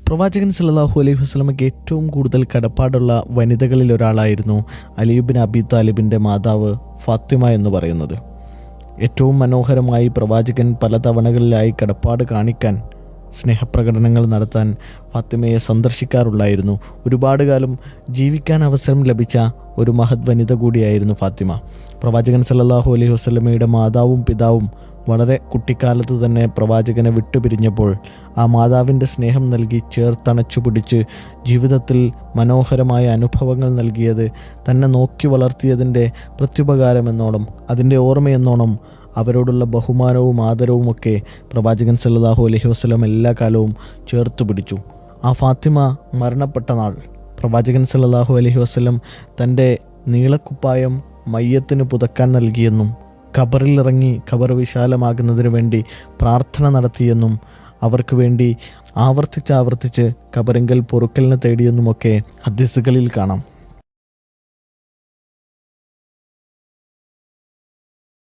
പ്രവാചകൻ സല്ലല്ലാഹു അലൈഹി വസല്ലമയ്ക്ക് ഏറ്റവും കൂടുതൽ കടപ്പാടുള്ള വനിതകളിൽ ഒരാളായിരുന്നു അലി ഇബ്നു അബി താലിബിൻ്റെ മാതാവ് ഫാത്തിമ എന്ന് പറയുന്നത്. ഏറ്റവും മനോഹരമായി പ്രവാചകൻ പല തവണകളിലായി കടപ്പാട് കാണിക്കാൻ, സ്നേഹപ്രകടനങ്ങൾ നടത്താൻ ഫാത്തിമയെ സന്ദർശിക്കാറുള്ളായിരുന്നു. ഒരുപാട് കാലം ജീവിക്കാൻ അവസരം ലഭിച്ച ഒരു മഹത് വനിത കൂടിയായിരുന്നു ഫാത്തിമ. പ്രവാചകൻ സല്ലല്ലാഹു അലൈഹി വസല്ലമയുടെ മാതാവും പിതാവും വളരെ കുട്ടിക്കാലത്ത് തന്നെ പ്രവാചകനെ വിട്ടുപിരിഞ്ഞപ്പോൾ ആ മാതാവിൻ്റെ സ്നേഹം നൽകി ചേർത്തണച്ചു പിടിച്ച് ജീവിതത്തിൽ മനോഹരമായ അനുഭവങ്ങൾ നൽകിയത്, തന്നെ നോക്കി വളർത്തിയതിൻ്റെ പ്രത്യുപകാരമെന്നോണം, അതിൻ്റെ ഓർമ്മയെന്നോണം അവരോടുള്ള ബഹുമാനവും ആദരവുമൊക്കെ പ്രവാചകൻ സല്ലല്ലാഹു അലൈഹി വസല്ലം എല്ലാ കാലവും ചേർത്ത് പിടിച്ചു. ആ ഫാത്തിമ മരണപ്പെട്ട നാൾ പ്രവാചകൻ സല്ലല്ലാഹു അലൈഹി വസല്ലം തൻ്റെ നീളക്കുപ്പായം മയ്യത്തിന് പുതക്കാൻ നൽകിയെന്നും ഖബറിലിറങ്ങി ഖബർ വിശാലമാകുന്നതിന് വേണ്ടി പ്രാർത്ഥന നടത്തിയെന്നും അവർക്ക് വേണ്ടി ആവർത്തിച്ച് ഖബറിങ്കൽ പൊറുക്കലിനെ തേടിയെന്നുമൊക്കെ ഹദീസുകളിൽ കാണാം.